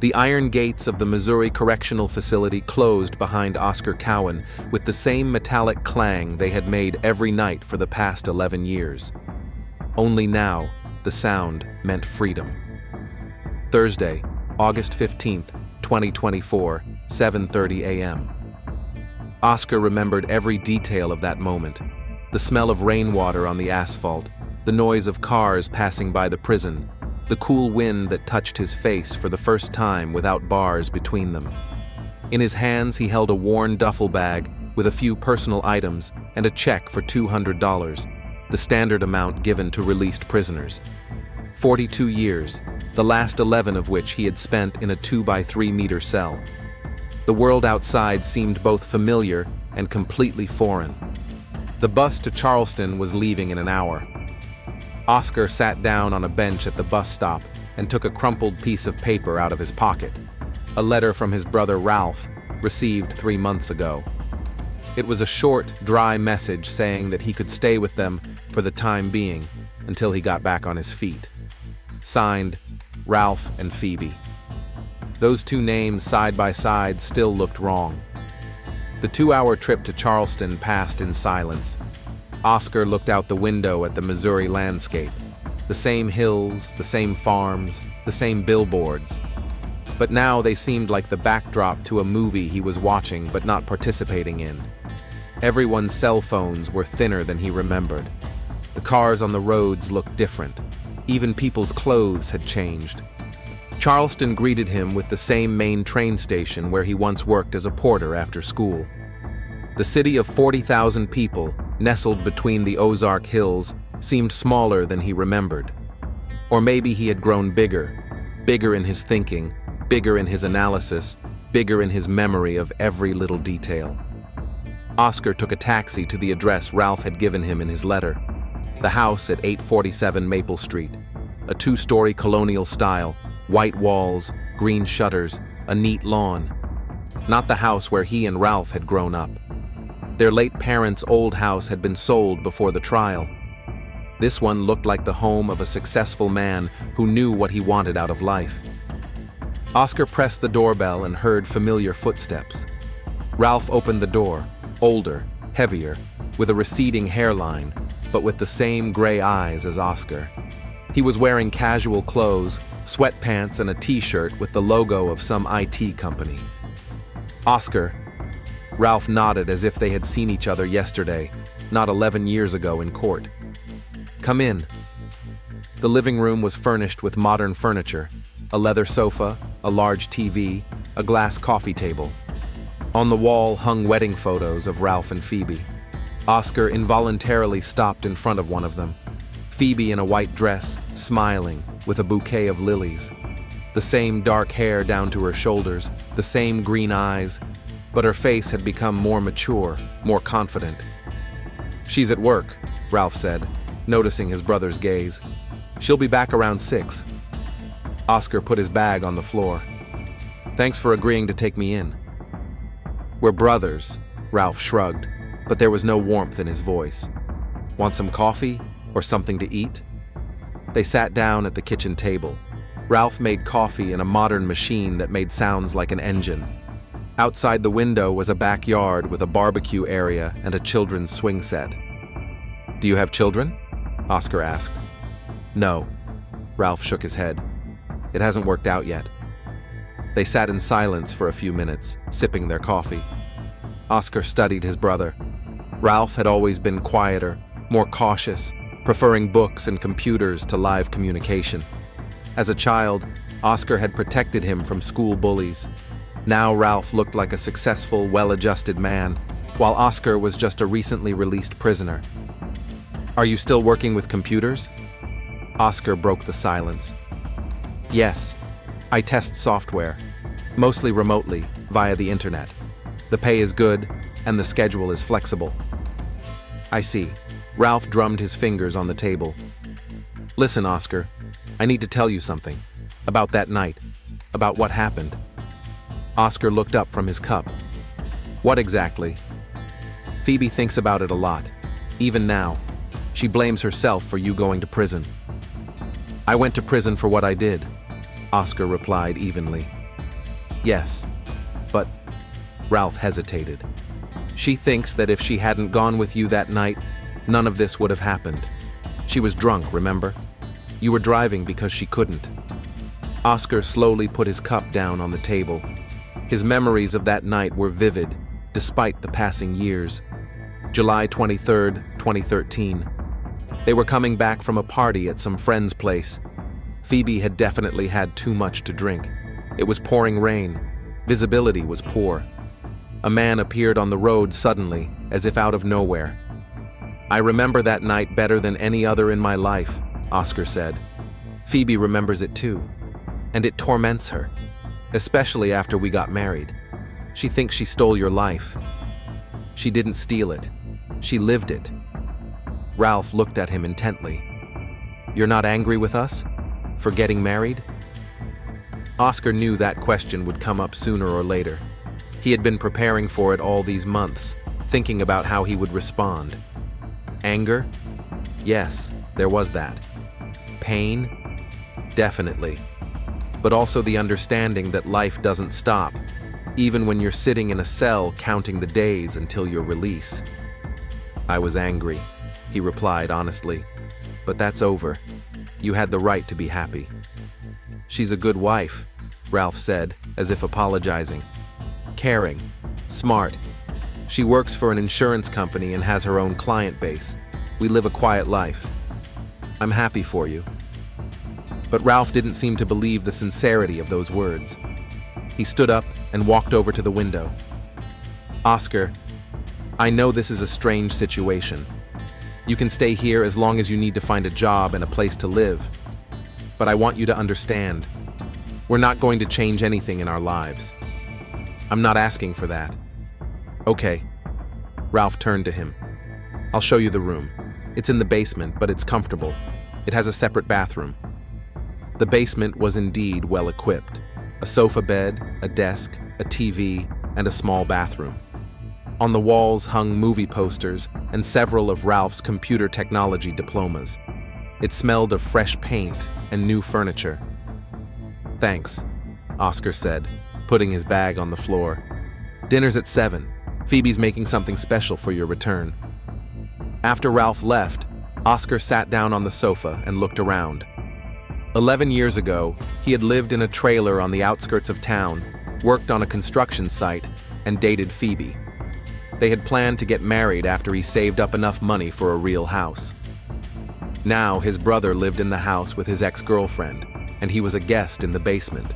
The iron gates of the Missouri Correctional Facility closed behind Oscar Cowan with the same metallic clang they had made every night for the past 11 years. Only now, the sound meant freedom. Thursday, August 15th, 2024, 7:30 a.m. Oscar remembered every detail of that moment. The smell of rainwater on the asphalt, the noise of cars passing by the prison, the cool wind that touched his face for the first time without bars between them. In his hands he held a worn duffel bag with a few personal items and a check for $200, the standard amount given to released prisoners. 42 years, the last 11 of which he had spent in a 2-by-3-meter cell. The world outside seemed both familiar and completely foreign. The bus to Charleston was leaving in an hour. Oscar sat down on a bench at the bus stop and took a crumpled piece of paper out of his pocket. A letter from his brother Ralph, received 3 months ago. It was a short, dry message saying that he could stay with them for the time being until he got back on his feet. Signed, Ralph and Phoebe. Those two names side by side still looked wrong. The 2-hour trip to Charleston passed in silence. Oscar looked out the window at the Missouri landscape. The same hills, the same farms, the same billboards. But now they seemed like the backdrop to a movie he was watching but not participating in. Everyone's cell phones were thinner than he remembered. The cars on the roads looked different. Even people's clothes had changed. Charleston greeted him with the same main train station where he once worked as a porter after school. The city of 40,000 people, nestled between the Ozark Hills, seemed smaller than he remembered. Or maybe he had grown bigger in his thinking, bigger in his analysis, bigger in his memory of every little detail. Oscar took a taxi to the address Ralph had given him in his letter. The house at 847 Maple Street, a 2-story colonial style, white walls, green shutters, a neat lawn. Not the house where he and Ralph had grown up. Their late parents' old house had been sold before the trial. This one looked like the home of a successful man who knew what he wanted out of life. Oscar pressed the doorbell and heard familiar footsteps. Ralph opened the door, older, heavier, with a receding hairline, but with the same gray eyes as Oscar. He was wearing casual clothes, sweatpants and a t-shirt with the logo of some IT company. Oscar. Ralph nodded as if they had seen each other yesterday, not 11 years ago in court. Come in. The living room was furnished with modern furniture, a leather sofa, a large TV, a glass coffee table. On the wall hung wedding photos of Ralph and Phoebe. Oscar involuntarily stopped in front of one of them. Phoebe in a white dress, smiling, with a bouquet of lilies. The same dark hair down to her shoulders, the same green eyes, but her face had become more mature, more confident. She's at work, Ralph said, noticing his brother's gaze. She'll be back around 6. Oscar put his bag on the floor. Thanks for agreeing to take me in. We're brothers, Ralph shrugged, but there was no warmth in his voice. Want some coffee or something to eat? They sat down at the kitchen table. Ralph made coffee in a modern machine that made sounds like an engine. Outside the window was a backyard with a barbecue area and a children's swing set. Do you have children? Oscar asked. No. Ralph shook his head. It hasn't worked out yet. They sat in silence for a few minutes, sipping their coffee. Oscar studied his brother. Ralph had always been quieter, more cautious, preferring books and computers to live communication. As a child, Oscar had protected him from school bullies. Now Ralph looked like a successful, well-adjusted man, while Oscar was just a recently released prisoner. Are you still working with computers? Oscar broke the silence. Yes, I test software, mostly remotely, via the internet. The pay is good, and the schedule is flexible. I see. Ralph drummed his fingers on the table. Listen, Oscar, I need to tell you something. About that night. About what happened. Oscar looked up from his cup. What exactly? Phoebe thinks about it a lot. Even now. She blames herself for you going to prison. I went to prison for what I did, Oscar replied evenly. Yes, but Ralph hesitated. She thinks that if she hadn't gone with you that night, none of this would have happened. She was drunk, remember? You were driving because she couldn't. Oscar slowly put his cup down on the table. His memories of that night were vivid, despite the passing years. July 23rd, 2013. They were coming back from a party at some friend's place. Phoebe had definitely had too much to drink. It was pouring rain. Visibility was poor. A man appeared on the road suddenly, as if out of nowhere. I remember that night better than any other in my life, Oscar said. Phoebe remembers it too. And it torments her, especially after we got married. She thinks she stole your life. She didn't steal it. She lived it. Ralph looked at him intently. You're not angry with us? For getting married? Oscar knew that question would come up sooner or later. He had been preparing for it all these months, thinking about how he would respond. Anger? Yes, there was that. Pain? Definitely. But also the understanding that life doesn't stop, even when you're sitting in a cell counting the days until your release. I was angry, he replied honestly. But that's over. You had the right to be happy. She's a good wife, Ralph said, as if apologizing. Caring, smart. She works for an insurance company and has her own client base. We live a quiet life. I'm happy for you. But Ralph didn't seem to believe the sincerity of those words. He stood up and walked over to the window. Oscar, I know this is a strange situation. You can stay here as long as you need to find a job and a place to live. But I want you to understand, we're not going to change anything in our lives. I'm not asking for that. Okay. Ralph turned to him. I'll show you the room. It's in the basement, but it's comfortable. It has a separate bathroom. The basement was indeed well equipped. A sofa bed, a desk, a TV, and a small bathroom. On the walls hung movie posters and several of Ralph's computer technology diplomas. It smelled of fresh paint and new furniture. Thanks, Oscar said, putting his bag on the floor. Dinner's at 7. Phoebe's making something special for your return. After Ralph left, Oscar sat down on the sofa and looked around. 11 years ago, he had lived in a trailer on the outskirts of town, worked on a construction site, and dated Phoebe. They had planned to get married after he saved up enough money for a real house. Now, his brother lived in the house with his ex-girlfriend, and he was a guest in the basement.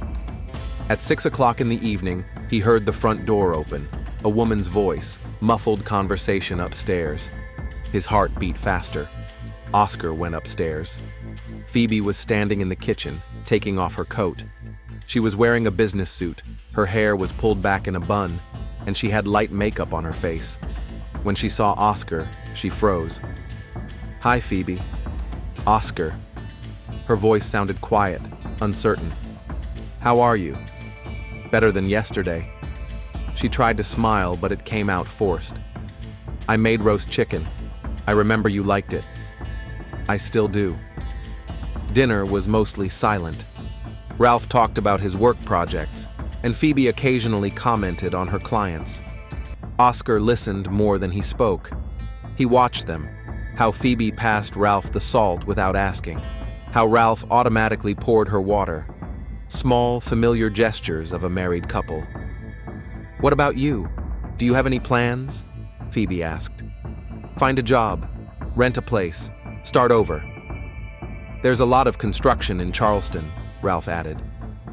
At 6 o'clock in the evening, he heard the front door open, a woman's voice, muffled conversation upstairs. His heart beat faster. Oscar went upstairs. Phoebe was standing in the kitchen, taking off her coat. She was wearing a business suit, her hair was pulled back in a bun, and she had light makeup on her face. When she saw Oscar, she froze. Hi, Phoebe. Oscar. Her voice sounded quiet, uncertain. How are you? Better than yesterday. She tried to smile, but it came out forced. I made roast chicken. I remember you liked it. I still do. Dinner was mostly silent. Ralph talked about his work projects, and Phoebe occasionally commented on her clients. Oscar listened more than he spoke. He watched them, how Phoebe passed Ralph the salt without asking, how Ralph automatically poured her water. Small, familiar gestures of a married couple. What about you? Do you have any plans? Phoebe asked. Find a job, rent a place, start over. There's a lot of construction in Charleston, Ralph added.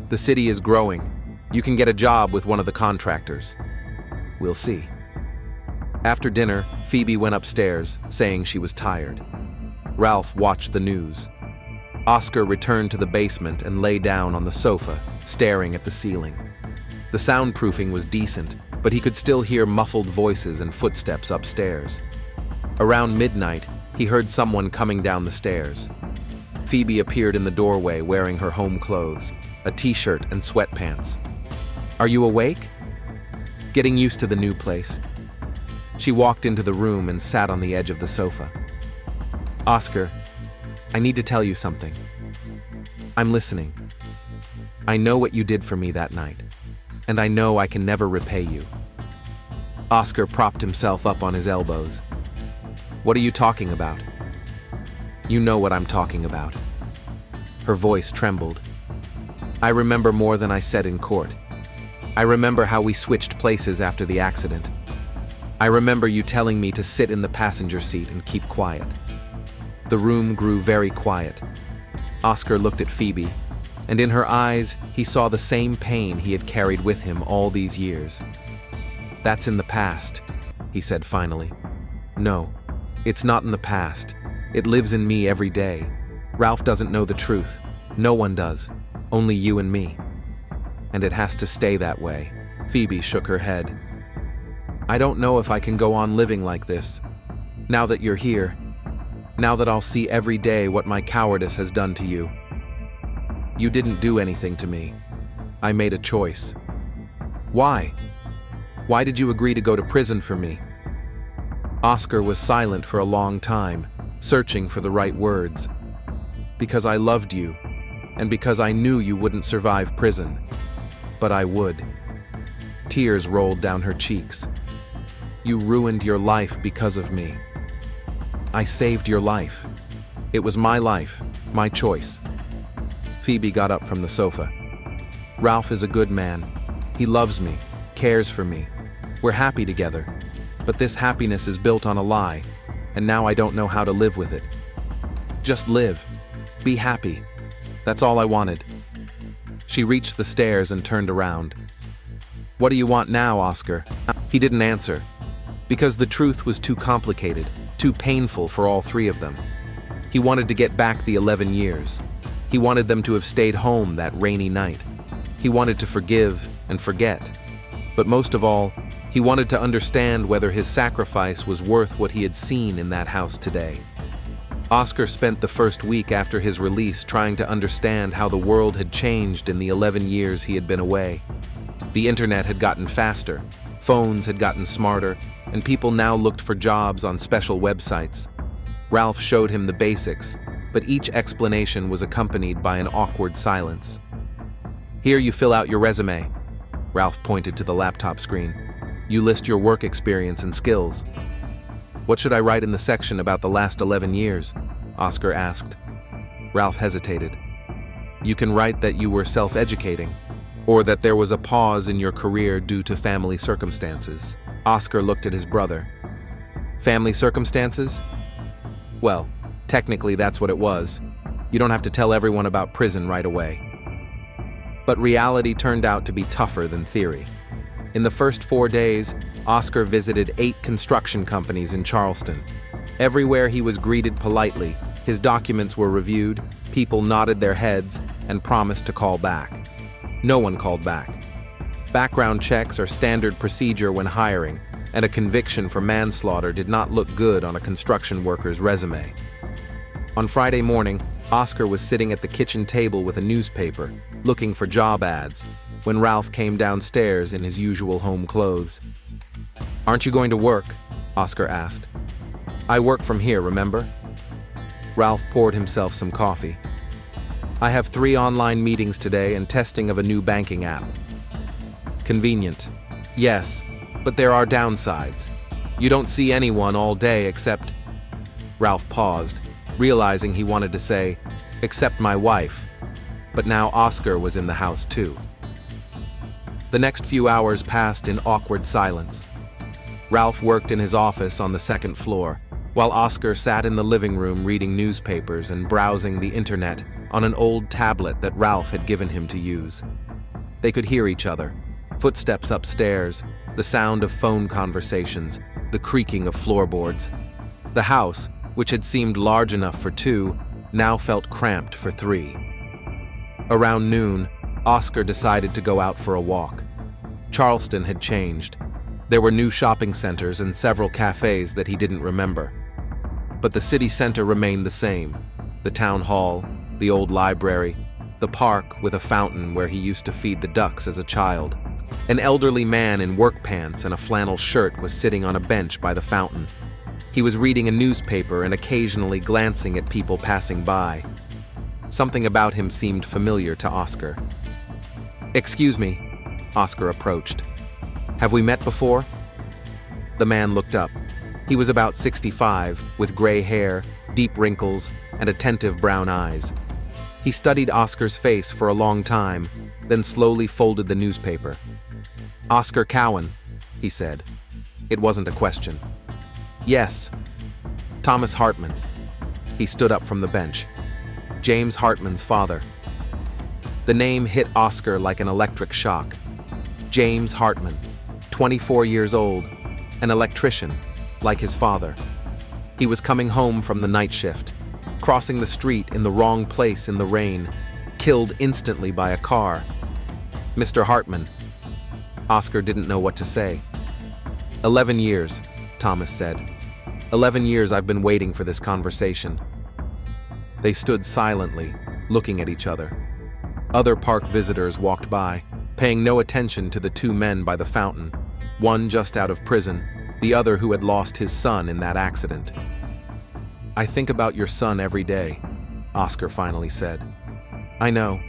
The city is growing. You can get a job with one of the contractors. We'll see. After dinner, Phoebe went upstairs, saying she was tired. Ralph watched the news. Oscar returned to the basement and lay down on the sofa, staring at the ceiling. The soundproofing was decent, but he could still hear muffled voices and footsteps upstairs. Around midnight, he heard someone coming down the stairs. Phoebe appeared in the doorway wearing her home clothes, a t-shirt and sweatpants. Are you awake? Getting used to the new place. She walked into the room and sat on the edge of the sofa. Oscar, I need to tell you something. I'm listening. I know what you did for me that night. and I know I can never repay you." Oscar propped himself up on his elbows. "What are you talking about?" "You know what I'm talking about." Her voice trembled. "I remember more than I said in court. I remember how we switched places after the accident. I remember you telling me to sit in the passenger seat and keep quiet." The room grew very quiet. Oscar looked at Phoebe, and in her eyes he saw the same pain he had carried with him all these years. "That's in the past," he said finally. "No, it's not in the past. It lives in me every day. Ralph doesn't know the truth. No one does. Only you and me. And it has to stay that way." Phoebe shook her head. "I don't know if I can go on living like this. Now that you're here. Now that I'll see every day what my cowardice has done to you. You didn't do anything to me. I made a choice." "Why? Why did you agree to go to prison for me?" Oscar was silent for a long time, searching for the right words. "Because I loved you, and because I knew you wouldn't survive prison. But I would." Tears rolled down her cheeks. "You ruined your life because of me. I saved your life. It was my life, my choice." Phoebe got up from the sofa. "Ralph is a good man. He loves me, cares for me. We're happy together. But this happiness is built on a lie, and now I don't know how to live with it. Just live. Be happy. That's all I wanted." She reached the stairs and turned around. "What do you want now, Oscar?" He didn't answer, because the truth was too complicated, too painful for all three of them. He wanted to get back the 11 years. He wanted them to have stayed home that rainy night. He wanted to forgive and forget. But most of all, he wanted to understand whether his sacrifice was worth what he had seen in that house today. Oscar spent the first week after his release trying to understand how the world had changed in the 11 years he had been away. The internet had gotten faster, phones had gotten smarter, and people now looked for jobs on special websites. Ralph showed him the basics, but each explanation was accompanied by an awkward silence. "Here you fill out your resume." Ralph pointed to the laptop screen. "You list your work experience and skills." "What should I write in the section about the last 11 years?" Oscar asked. Ralph hesitated. "You can write that you were self-educating, or that there was a pause in your career due to family circumstances." Oscar looked at his brother. "Family circumstances? Well, technically that's what it was. You don't have to tell everyone about prison right away." But reality turned out to be tougher than theory. In the first 4 days, Oscar visited 8 construction companies in Charleston. Everywhere he was greeted politely, his documents were reviewed, people nodded their heads, and promised to call back. No one called back. Background checks are standard procedure when hiring, and a conviction for manslaughter did not look good on a construction worker's resume. On Friday morning, Oscar was sitting at the kitchen table with a newspaper, looking for job ads, when Ralph came downstairs in his usual home clothes. "Aren't you going to work?" Oscar asked. "I work from here, remember?" Ralph poured himself some coffee. "I have 3 online meetings today and testing of a new banking app." "Convenient. Yes, but there are downsides. You don't see anyone all day except—" Ralph paused, realizing he wanted to say, "except my wife." But now Oscar was in the house too. The next few hours passed in awkward silence. Ralph worked in his office on the 2nd floor, while Oscar sat in the living room reading newspapers and browsing the internet on an old tablet that Ralph had given him to use. They could hear each other, footsteps upstairs, the sound of phone conversations, the creaking of floorboards. The house, which had seemed large enough for 2, now felt cramped for 3. Around noon, Oscar decided to go out for a walk. Charleston had changed. There were new shopping centers and several cafes that he didn't remember. But the city center remained the same. The town hall, the old library, the park with a fountain where he used to feed the ducks as a child. An elderly man in work pants and a flannel shirt was sitting on a bench by the fountain. He was reading a newspaper and occasionally glancing at people passing by. Something about him seemed familiar to Oscar. "Excuse me," Oscar approached. "Have we met before?" The man looked up. He was about 65, with gray hair, deep wrinkles, and attentive brown eyes. He studied Oscar's face for a long time, then slowly folded the newspaper. "Oscar Cowan," he said. It wasn't a question. "Yes. Thomas Hartman." He stood up from the bench. "James Hartman's father." The name hit Oscar like an electric shock. James Hartman, 24 years old, an electrician, like his father. He was coming home from the night shift, crossing the street in the wrong place in the rain, killed instantly by a car. "Mr. Hartman." Oscar didn't know what to say. 11 years, Thomas said. 11 years I've been waiting for this conversation." They stood silently, looking at each other. Other park visitors walked by, paying no attention to the two men by the fountain, one just out of prison, the other who had lost his son in that accident. "I think about your son every day," Oscar finally said. "I know,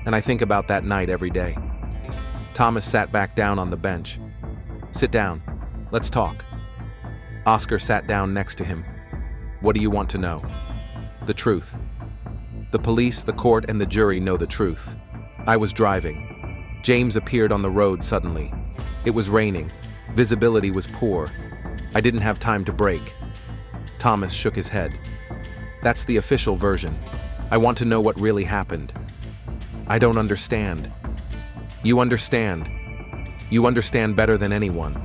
and I think about that night every day." Thomas sat back down on the bench. "Sit down. Let's talk." Oscar sat down next to him. "What do you want to know?" "The truth. The police, the court, and the jury know the truth. I was driving. James appeared on the road suddenly. It was raining. Visibility was poor. I didn't have time to brake." Thomas shook his head. "That's the official version. I want to know what really happened." "I don't understand." "You understand. You understand better than anyone."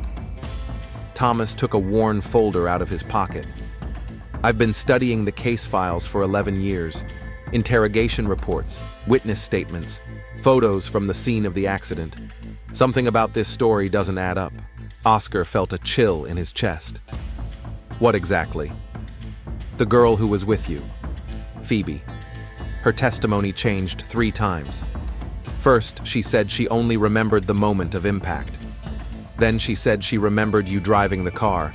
Thomas took a worn folder out of his pocket. "I've been studying the case files for 11 years. Interrogation reports, witness statements, photos from the scene of the accident. Something about this story doesn't add up." Oscar felt a chill in his chest. "What exactly?" "The girl who was with you, Phoebe. Her testimony changed 3 times. First, she said she only remembered the moment of impact. Then she said she remembered you driving the car.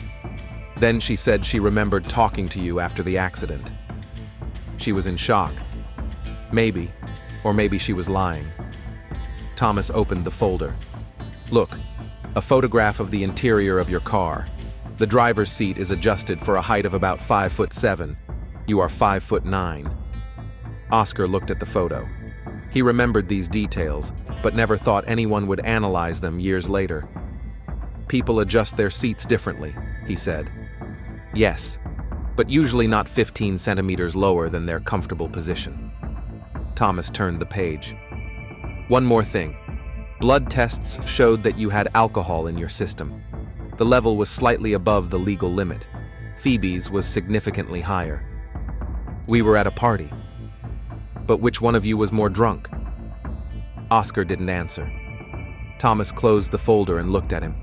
Then she said she remembered talking to you after the accident. She was in shock. Maybe, or maybe she was lying." Thomas opened the folder. "Look, a photograph of the interior of your car. The driver's seat is adjusted for a height of about 5'7". You are 5'9". Oscar looked at the photo. He remembered these details, but never thought anyone would analyze them years later. "People adjust their seats differently," he said. "Yes, but usually not 15 centimeters lower than their comfortable position." Thomas turned the page. "One more thing. Blood tests showed that you had alcohol in your system. The level was slightly above the legal limit. Phoebe's was significantly higher. We were at a party. But which one of you was more drunk?" Oscar didn't answer. Thomas closed the folder and looked at him.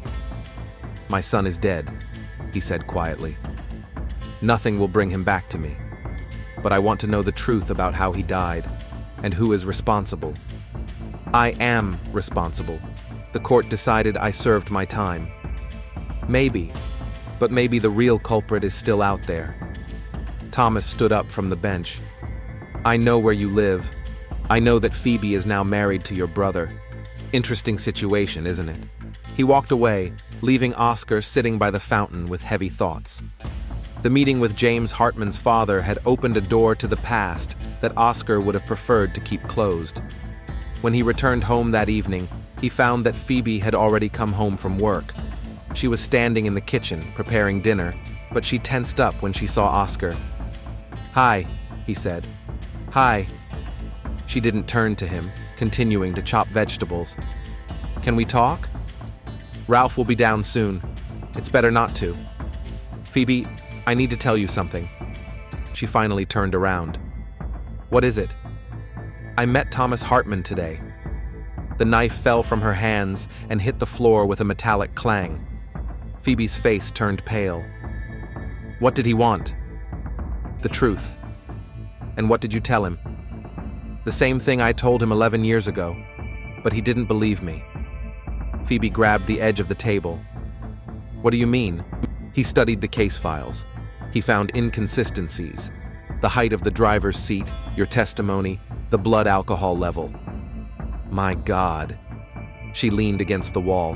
"My son is dead," he said quietly. "Nothing will bring him back to me. But I want to know the truth about how he died, and who is responsible. I am responsible. The court decided I served my time. Maybe, but maybe the real culprit is still out there." Thomas stood up from the bench. "I know where you live. I know that Phoebe is now married to your brother. Interesting situation, isn't it?" He walked away, leaving Oscar sitting by the fountain with heavy thoughts. The meeting with James Hartman's father had opened a door to the past that Oscar would have preferred to keep closed. When he returned home that evening, he found that Phoebe had already come home from work. She was standing in the kitchen, preparing dinner, but she tensed up when she saw Oscar. "Hi," he said. "Hi." She didn't turn to him, continuing to chop vegetables. "Can we talk?" "Ralph will be down soon. It's better not to." "Phoebe, I need to tell you something." She finally turned around. "What is it?" "I met Thomas Hartman today." The knife fell from her hands and hit the floor with a metallic clang. Phoebe's face turned pale. "What did he want?" "The truth." "And what did you tell him?" "The same thing I told him 11 years ago, but he didn't believe me." Phoebe grabbed the edge of the table. "What do you mean?" He studied the case files. He found inconsistencies. The height of the driver's seat, your testimony, the blood alcohol level. "My God." She leaned against the wall.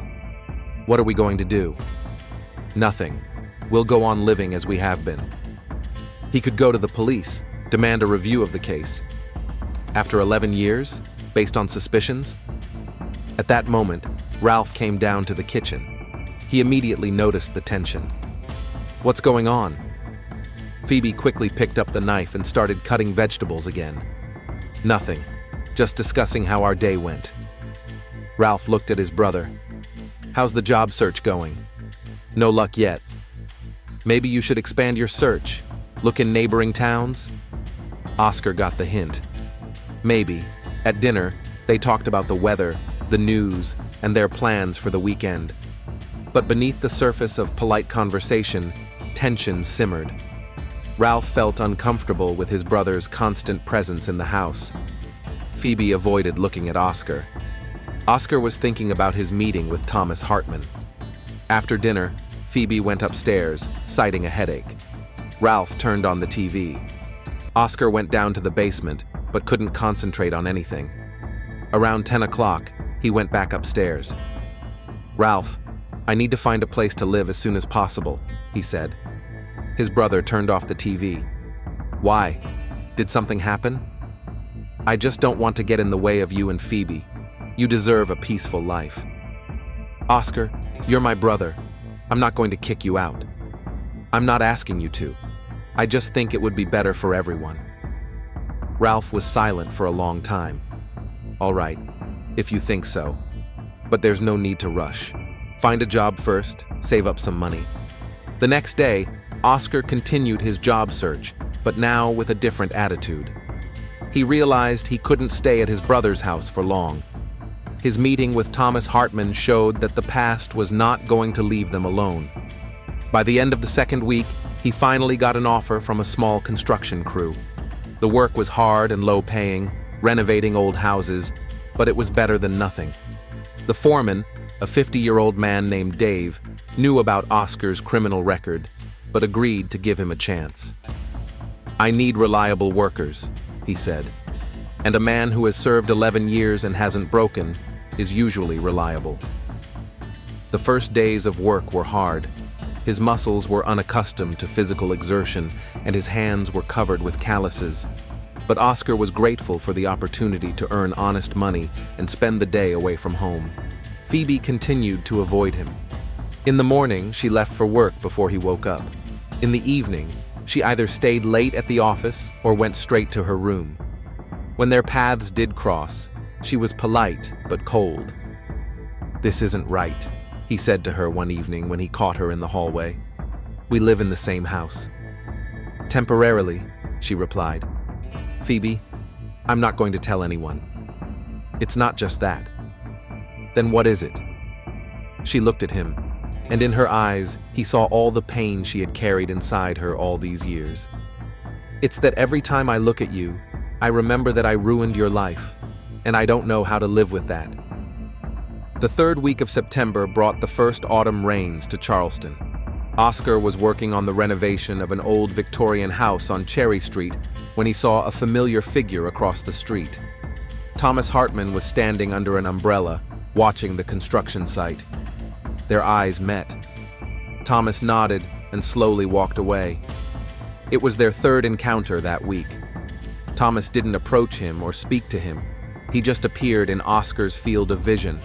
What are we going to do? Nothing. We'll go on living as we have been. He could go to the police, demand a review of the case. After 11 years, based on suspicions? At that moment, Ralph came down to the kitchen. He immediately noticed the tension. What's going on? Phoebe quickly picked up the knife and started cutting vegetables again. Nothing, just discussing how our day went. Ralph looked at his brother. How's the job search going? No luck yet. Maybe you should expand your search. Look in neighboring towns? Oscar got the hint. Maybe. At dinner, they talked about the weather, the news, and their plans for the weekend. But beneath the surface of polite conversation, tension simmered. Ralph felt uncomfortable with his brother's constant presence in the house. Phoebe avoided looking at Oscar. Oscar was thinking about his meeting with Thomas Hartman. After dinner, Phoebe went upstairs, citing a headache. Ralph turned on the TV. Oscar went down to the basement, but couldn't concentrate on anything. Around 10 o'clock, he went back upstairs. Ralph, I need to find a place to live as soon as possible, he said. His brother turned off the TV. Why? Did something happen? I just don't want to get in the way of you and Phoebe. You deserve a peaceful life. Oscar, you're my brother. I'm not going to kick you out. I'm not asking you to. I just think it would be better for everyone. Ralph was silent for a long time. All right, if you think so. But there's no need to rush. Find a job first, save up some money. The next day, Oscar continued his job search, but now with a different attitude. He realized he couldn't stay at his brother's house for long. His meeting with Thomas Hartman showed that the past was not going to leave them alone. By the end of the second week, he finally got an offer from a small construction crew. The work was hard and low-paying, renovating old houses, but it was better than nothing. The foreman, a 50-year-old man named Dave, knew about Oscar's criminal record, but agreed to give him a chance. I need reliable workers, he said, and a man who has served 11 years and hasn't broken is usually reliable. The first days of work were hard. His muscles were unaccustomed to physical exertion, and his hands were covered with calluses. But Oscar was grateful for the opportunity to earn honest money and spend the day away from home. Phoebe continued to avoid him. In the morning, she left for work before he woke up. In the evening, she either stayed late at the office or went straight to her room. When their paths did cross, she was polite but cold. This isn't right, he said to her one evening when he caught her in the hallway. We live in the same house. Temporarily, she replied. Phoebe, I'm not going to tell anyone. It's not just that. Then what is it? She looked at him, and in her eyes, he saw all the pain she had carried inside her all these years. It's that every time I look at you, I remember that I ruined your life, and I don't know how to live with that. The third week of September brought the first autumn rains to Charleston. Oscar was working on the renovation of an old Victorian house on Cherry Street when he saw a familiar figure across the street. Thomas Hartman was standing under an umbrella, watching the construction site. Their eyes met. Thomas nodded and slowly walked away. It was their third encounter that week. Thomas didn't approach him or speak to him. He just appeared in Oscar's field of vision,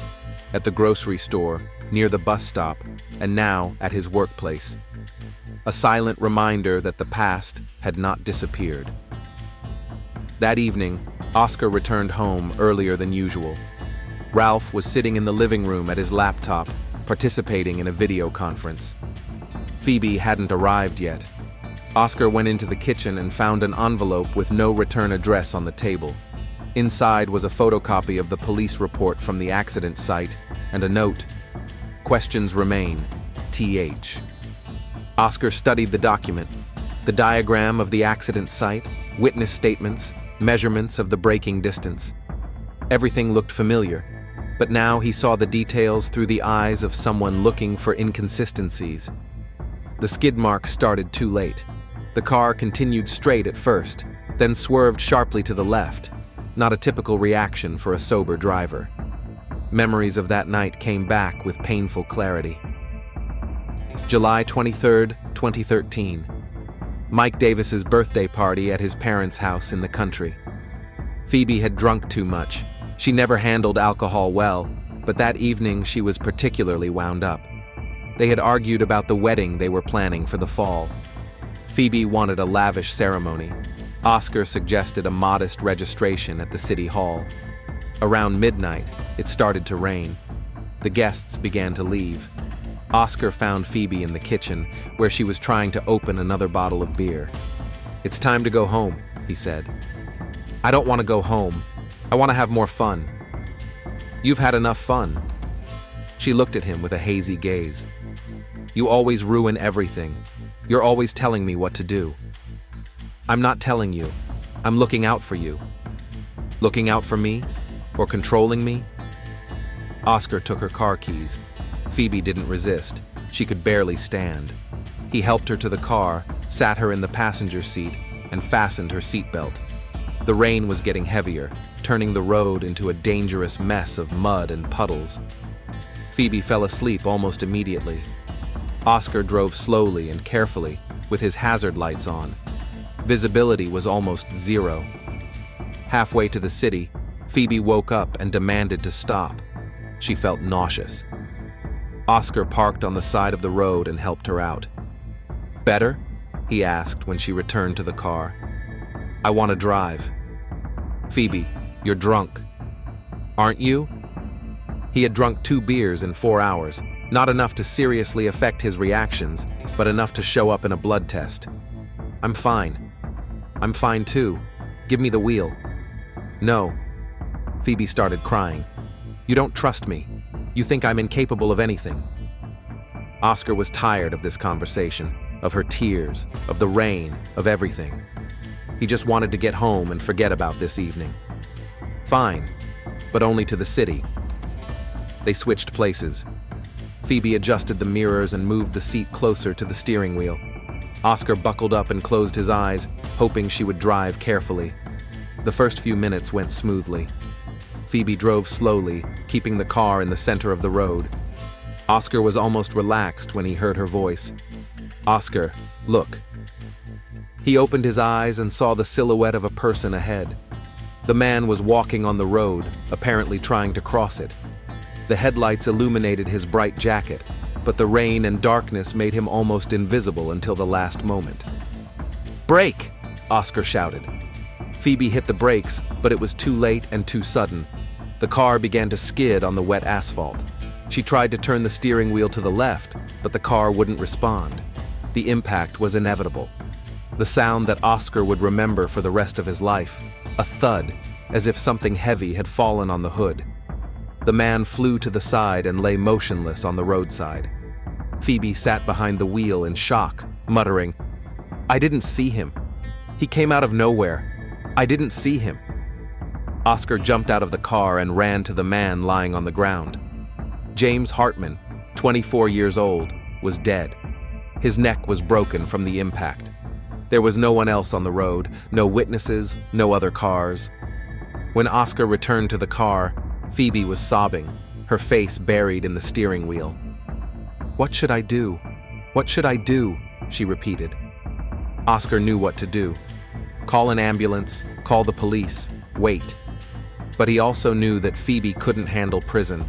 at the grocery store, near the bus stop, and now at his workplace. A silent reminder that the past had not disappeared. That evening, Oscar returned home earlier than usual. Ralph was sitting in the living room at his laptop, participating in a video conference. Phoebe hadn't arrived yet. Oscar went into the kitchen and found an envelope with no return address on the table. Inside was a photocopy of the police report from the accident site and a note. Questions remain. TH. Oscar studied the document. The diagram of the accident site, witness statements, measurements of the braking distance. Everything looked familiar, but now he saw the details through the eyes of someone looking for inconsistencies. The skid marks started too late. The car continued straight at first, then swerved sharply to the left. Not a typical reaction for a sober driver. Memories of that night came back with painful clarity. July 23, 2013. Mike Davis's birthday party at his parents' house in the country. Phoebe had drunk too much. She never handled alcohol well, but that evening she was particularly wound up. They had argued about the wedding they were planning for the fall. Phoebe wanted a lavish ceremony. Oscar suggested a modest registration at the city hall. Around midnight, it started to rain. The guests began to leave. Oscar found Phoebe in the kitchen, where she was trying to open another bottle of beer. "It's time to go home," he said. "I don't want to go home. I want to have more fun." "You've had enough fun." She looked at him with a hazy gaze. "You always ruin everything. You're always telling me what to do." "I'm not telling you. I'm looking out for you." "Looking out for me? Or controlling me?" Oscar took her car keys. Phoebe didn't resist. She could barely stand. He helped her to the car, sat her in the passenger seat, and fastened her seatbelt. The rain was getting heavier, turning the road into a dangerous mess of mud and puddles. Phoebe fell asleep almost immediately. Oscar drove slowly and carefully, with his hazard lights on. Visibility was almost zero. Halfway to the city, Phoebe woke up and demanded to stop. She felt nauseous. Oscar parked on the side of the road and helped her out. "Better?" he asked when she returned to the car. "I want to drive." "Phoebe, you're drunk." "Aren't you?" He had drunk 2 beers in 4 hours, not enough to seriously affect his reactions, but enough to show up in a blood test. "I'm fine." "I'm fine too. Give me the wheel." "No." Phoebe started crying. "You don't trust me. You think I'm incapable of anything." Oscar was tired of this conversation, of her tears, of the rain, of everything. He just wanted to get home and forget about this evening. "Fine, but only to the city." They switched places. Phoebe adjusted the mirrors and moved the seat closer to the steering wheel. Oscar buckled up and closed his eyes, hoping she would drive carefully. The first few minutes went smoothly. Phoebe drove slowly, keeping the car in the center of the road. Oscar was almost relaxed when he heard her voice. "Oscar, look." He opened his eyes and saw the silhouette of a person ahead. The man was walking on the road, apparently trying to cross it. The headlights illuminated his bright jacket, but the rain and darkness made him almost invisible until the last moment. "Brake!" Oscar shouted. Phoebe hit the brakes, but it was too late and too sudden. The car began to skid on the wet asphalt. She tried to turn the steering wheel to the left, but the car wouldn't respond. The impact was inevitable. The sound that Oscar would remember for the rest of his life, a thud, as if something heavy had fallen on the hood. The man flew to the side and lay motionless on the roadside. Phoebe sat behind the wheel in shock, muttering, "I didn't see him. He came out of nowhere. I didn't see him." Oscar jumped out of the car and ran to the man lying on the ground. James Hartman, 24 years old, was dead. His neck was broken from the impact. There was no one else on the road, no witnesses, no other cars. When Oscar returned to the car, Phoebe was sobbing, her face buried in the steering wheel. "What should I do? What should I do?" she repeated. Oscar knew what to do. Call an ambulance, call the police, wait. But he also knew that Phoebe couldn't handle prison.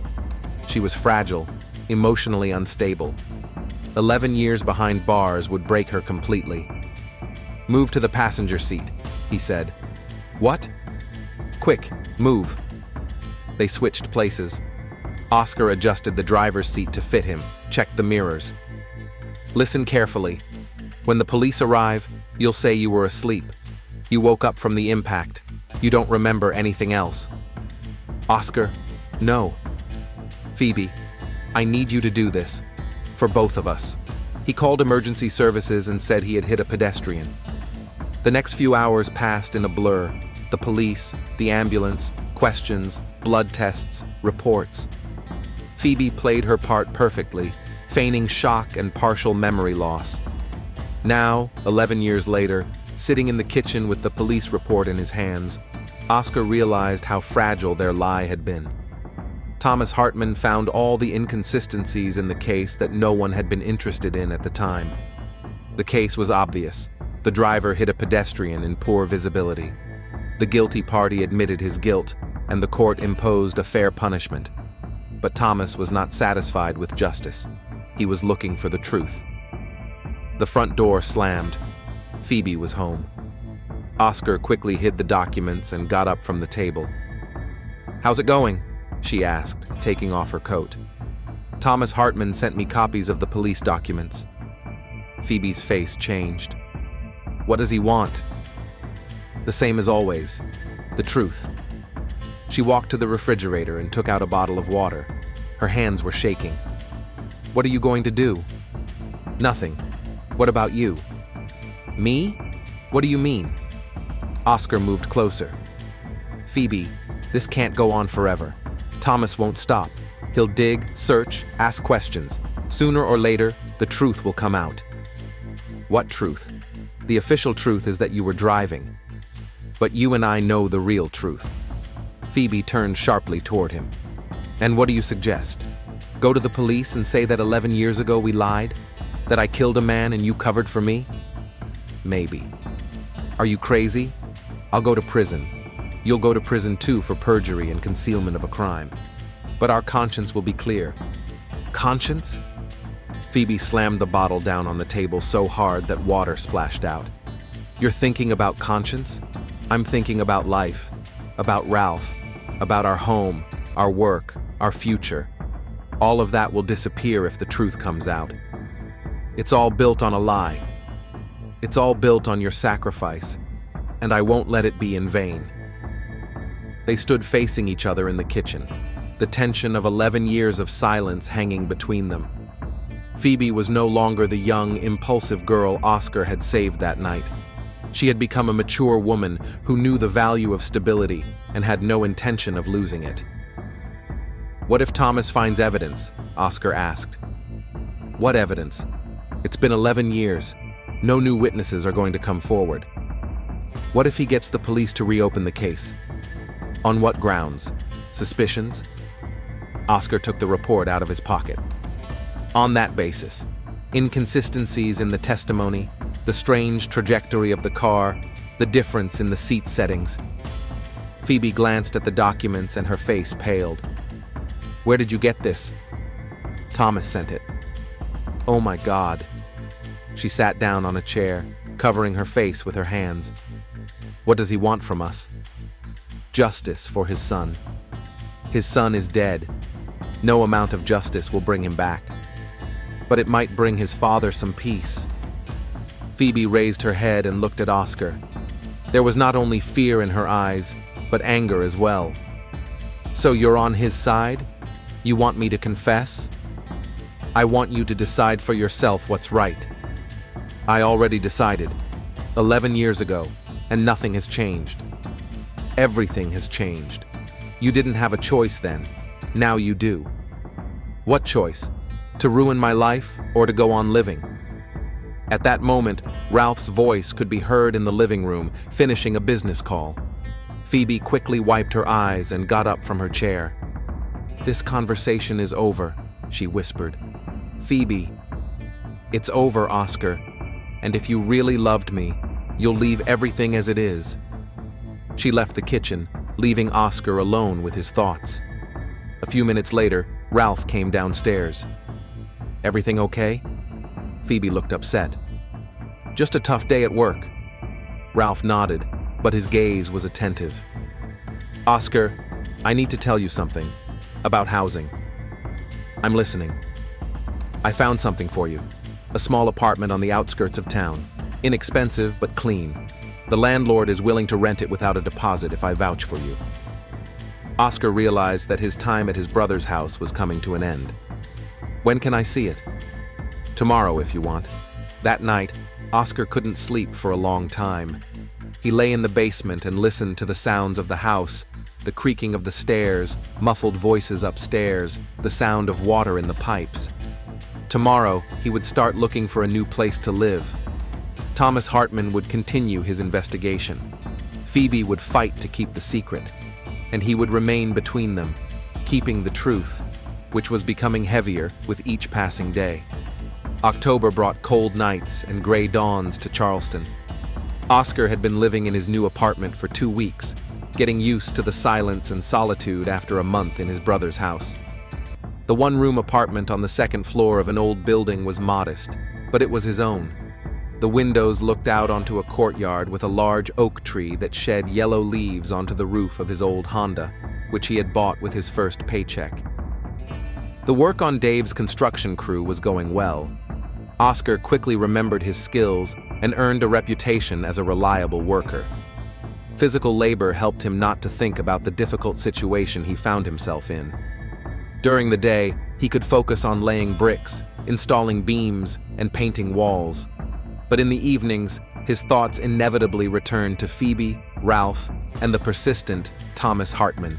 She was fragile, emotionally unstable. 11 years behind bars would break her completely. "Move to the passenger seat," he said. "What?" "Quick, move." They switched places. Oscar adjusted the driver's seat to fit him, checked the mirrors. "Listen carefully. When the police arrive, you'll say you were asleep. You woke up from the impact. You don't remember anything else." "Oscar, no." "Phoebe, I need you to do this. For both of us." He called emergency services and said he had hit a pedestrian. The next few hours passed in a blur. The police, the ambulance, questions, blood tests, reports. Phoebe played her part perfectly, feigning shock and partial memory loss. Now, 11 years later, sitting in the kitchen with the police report in his hands, Oscar realized how fragile their lie had been. Thomas Hartman found all the inconsistencies in the case that no one had been interested in at the time. The case was obvious. The driver hit a pedestrian in poor visibility. The guilty party admitted his guilt, and the court imposed a fair punishment. But Thomas was not satisfied with justice. He was looking for the truth. The front door slammed. Phoebe was home. Oscar quickly hid the documents and got up from the table. "How's it going?" she asked, taking off her coat. "Thomas Hartman sent me copies of the police documents." Phoebe's face changed. "What does he want?" "The same as always. The truth." She walked to the refrigerator and took out a bottle of water. Her hands were shaking. "What are you going to do?" "Nothing. What about you?" "Me? What do you mean?" Oscar moved closer. "Phoebe, this can't go on forever. Thomas won't stop. He'll dig, search, ask questions. Sooner or later, the truth will come out." "What truth?" "The official truth is that you were driving. But you and I know the real truth." Phoebe turned sharply toward him. "And what do you suggest? Go to the police and say that 11 years ago we lied? That I killed a man and you covered for me?" "Maybe." "Are you crazy? I'll go to prison. You'll go to prison too for perjury and concealment of a crime. But our conscience will be clear." "Conscience?" Phoebe slammed the bottle down on the table so hard that water splashed out. "You're thinking about conscience? I'm thinking about life, about Ralph, about our home, our work, our future. All of that will disappear if the truth comes out. It's all built on a lie. It's all built on your sacrifice, and I won't let it be in vain." They stood facing each other in the kitchen, the tension of 11 years of silence hanging between them. Phoebe was no longer the young, impulsive girl Oscar had saved that night. She had become a mature woman who knew the value of stability and had no intention of losing it. "What if Thomas finds evidence?" Oscar asked. "What evidence? It's been 11 years. No new witnesses are going to come forward." "What if he gets the police to reopen the case?" "On what grounds? Suspicions?" Oscar took the report out of his pocket. "On that basis, inconsistencies in the testimony, the strange trajectory of the car, the difference in the seat settings." Phoebe glanced at the documents and her face paled. "Where did you get this?" "Thomas sent it." "Oh my God." She sat down on a chair, covering her face with her hands. "What does he want from us?" "Justice for his son. His son is dead. No amount of justice will bring him back. But it might bring his father some peace." Phoebe raised her head and looked at Oscar. There was not only fear in her eyes, but anger as well. "So you're on his side? You want me to confess?" "I want you to decide for yourself what's right." "I already decided. 11 years ago, and nothing has changed." "Everything has changed. You didn't have a choice then. Now you do." "What choice? To ruin my life or to go on living?" At that moment, Ralph's voice could be heard in the living room, finishing a business call. Phoebe quickly wiped her eyes and got up from her chair. "This conversation is over," she whispered. "Phoebe, it's over, Oscar, and if you really loved me, you'll leave everything as it is." She left the kitchen, leaving Oscar alone with his thoughts. A few minutes later, Ralph came downstairs. "Everything okay?" Phoebe looked upset. "Just a tough day at work." Ralph nodded, but his gaze was attentive. "Oscar, I need to tell you something. About housing." "I'm listening." "I found something for you. A small apartment on the outskirts of town. Inexpensive, but clean. The landlord is willing to rent it without a deposit if I vouch for you." Oscar realized that his time at his brother's house was coming to an end. "When can I see it?" "Tomorrow, if you want." That night, Oscar couldn't sleep for a long time. He lay in the basement and listened to the sounds of the house, the creaking of the stairs, muffled voices upstairs, the sound of water in the pipes. Tomorrow, he would start looking for a new place to live. Thomas Hartman would continue his investigation. Phoebe would fight to keep the secret, and he would remain between them, keeping the truth, which was becoming heavier with each passing day. October brought cold nights and gray dawns to Charleston. Oscar had been living in his new apartment for 2 weeks, getting used to the silence and solitude after a month in his brother's house. The one-room apartment on the second floor of an old building was modest, but it was his own. The windows looked out onto a courtyard with a large oak tree that shed yellow leaves onto the roof of his old Honda, which he had bought with his first paycheck. The work on Dave's construction crew was going well. Oscar quickly remembered his skills and earned a reputation as a reliable worker. Physical labor helped him not to think about the difficult situation he found himself in. During the day, he could focus on laying bricks, installing beams, and painting walls. But in the evenings, his thoughts inevitably returned to Phoebe, Ralph, and the persistent Thomas Hartman.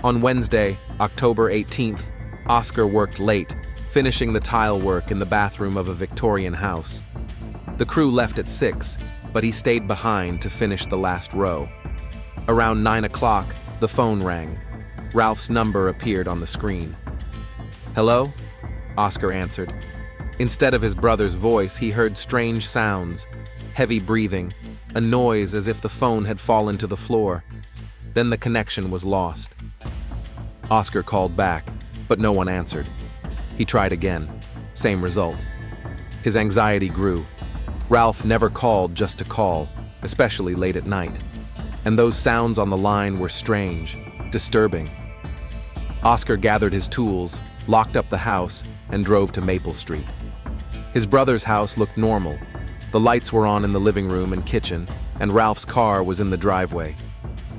On Wednesday, October 18th, Oscar worked late, finishing the tile work in the bathroom of a Victorian house. The crew left at 6, but he stayed behind to finish the last row. Around 9 o'clock, the phone rang. Ralph's number appeared on the screen. "Hello?" Oscar answered. Instead of his brother's voice, he heard strange sounds, heavy breathing, a noise as if the phone had fallen to the floor. Then the connection was lost. Oscar called back, but no one answered. He tried again. Same result. His anxiety grew. Ralph never called just to call, especially late at night. And those sounds on the line were strange, disturbing. Oscar gathered his tools, locked up the house, and drove to Maple Street. His brother's house looked normal. The lights were on in the living room and kitchen, and Ralph's car was in the driveway.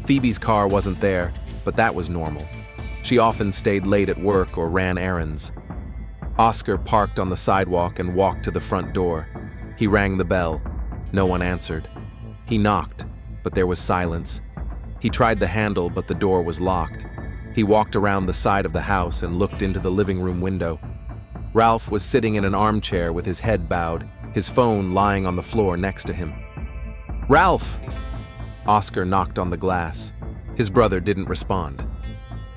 Phoebe's car wasn't there, but that was normal. She often stayed late at work or ran errands. Oscar parked on the sidewalk and walked to the front door. He rang the bell. No one answered. He knocked, but there was silence. He tried the handle, but the door was locked. He walked around the side of the house and looked into the living room window. Ralph was sitting in an armchair with his head bowed, his phone lying on the floor next to him. "Ralph!" Oscar knocked on the glass. His brother didn't respond.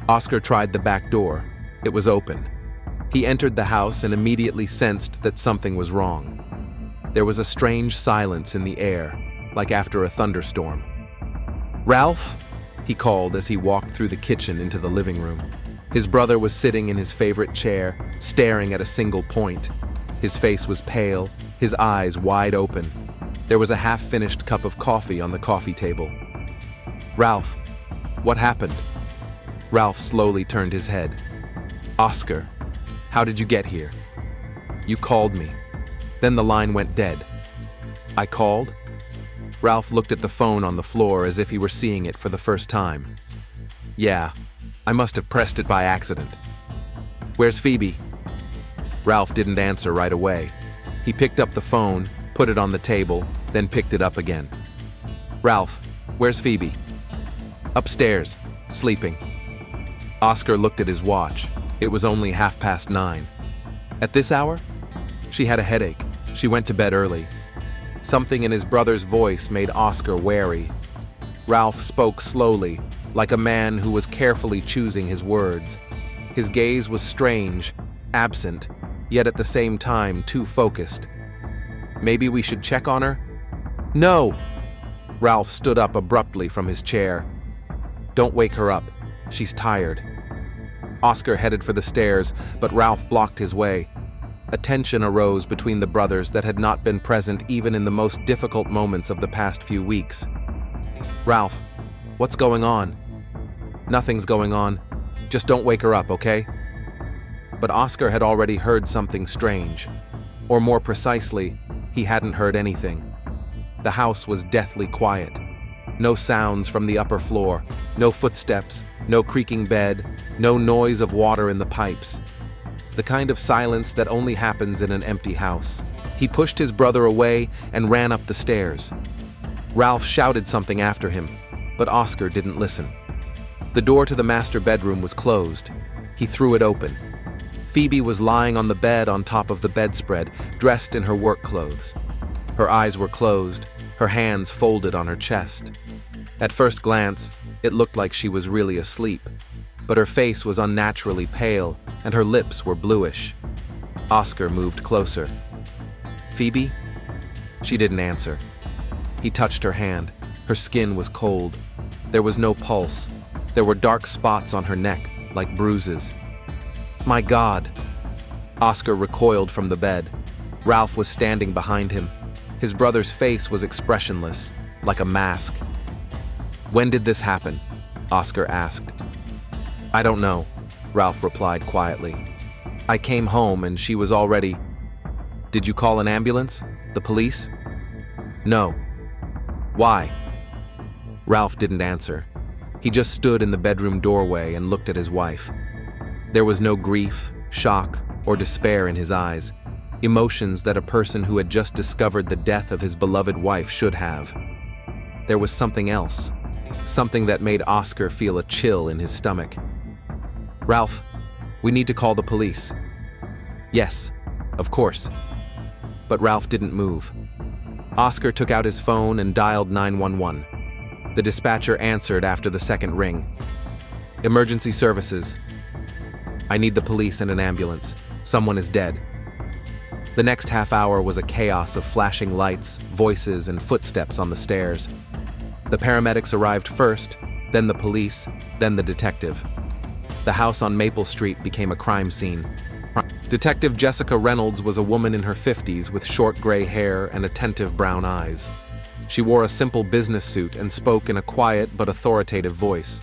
Oscar tried the back door. It was open. He entered the house and immediately sensed that something was wrong. There was a strange silence in the air, like after a thunderstorm. "Ralph?" he called as he walked through the kitchen into the living room. His brother was sitting in his favorite chair, staring at a single point. His face was pale, his eyes wide open. There was a half-finished cup of coffee on the coffee table. "Ralph, what happened?" Ralph slowly turned his head. "Oscar, how did you get here?" "You called me." Then the line went dead. "I called?" Ralph looked at the phone on the floor as if he were seeing it for the first time. "Yeah, I must have pressed it by accident." "Where's Phoebe?" Ralph didn't answer right away. He picked up the phone, put it on the table, then picked it up again. "Ralph, where's Phoebe?" "Upstairs, sleeping." Oscar looked at his watch. It was only 9:30. "At this hour?" "She had a headache. She went to bed early." Something in his brother's voice made Oscar wary. Ralph spoke slowly, like a man who was carefully choosing his words. His gaze was strange, absent, yet at the same time too focused. "Maybe we should check on her?" "No!" Ralph stood up abruptly from his chair. "Don't wake her up. She's tired." Oscar headed for the stairs, but Ralph blocked his way. A tension arose between the brothers that had not been present even in the most difficult moments of the past few weeks. "Ralph, what's going on?" "Nothing's going on. Just don't wake her up, okay?" But Oscar had already heard something strange. Or more precisely, he hadn't heard anything. The house was deathly quiet. No sounds from the upper floor, no footsteps, no creaking bed, no noise of water in the pipes. The kind of silence that only happens in an empty house. He pushed his brother away and ran up the stairs. Ralph shouted something after him, but Oscar didn't listen. The door to the master bedroom was closed. He threw it open. Phoebe was lying on the bed on top of the bedspread, dressed in her work clothes. Her eyes were closed, her hands folded on her chest. At first glance, it looked like she was really asleep. but her face was unnaturally pale and her lips were bluish. Oscar moved closer. "Phoebe?" She didn't answer. He touched her hand. Her skin was cold. There was no pulse. There were dark spots on her neck, like bruises. "My God!" Oscar recoiled from the bed. Ralph was standing behind him. His brother's face was expressionless, like a mask. "When did this happen?" Oscar asked. "I don't know," Ralph replied quietly. "I came home and she was already—" "Did you call an ambulance? The police?" "No." "Why?" Ralph didn't answer. He just stood in the bedroom doorway and looked at his wife. There was no grief, shock, or despair in his eyes, emotions that a person who had just discovered the death of his beloved wife should have. There was something else, something that made Oscar feel a chill in his stomach. "Ralph, we need to call the police." "Yes, of course." But Ralph didn't move. Oscar took out his phone and dialed 911. The dispatcher answered after the second ring. "Emergency services. I need the police and an ambulance. Someone is dead." The next half hour was a chaos of flashing lights, voices, and footsteps on the stairs. The paramedics arrived first, then the police, then the detective. The house on Maple Street became a crime scene. Detective Jessica Reynolds was a woman in her 50s with short gray hair and attentive brown eyes. She wore a simple business suit and spoke in a quiet but authoritative voice.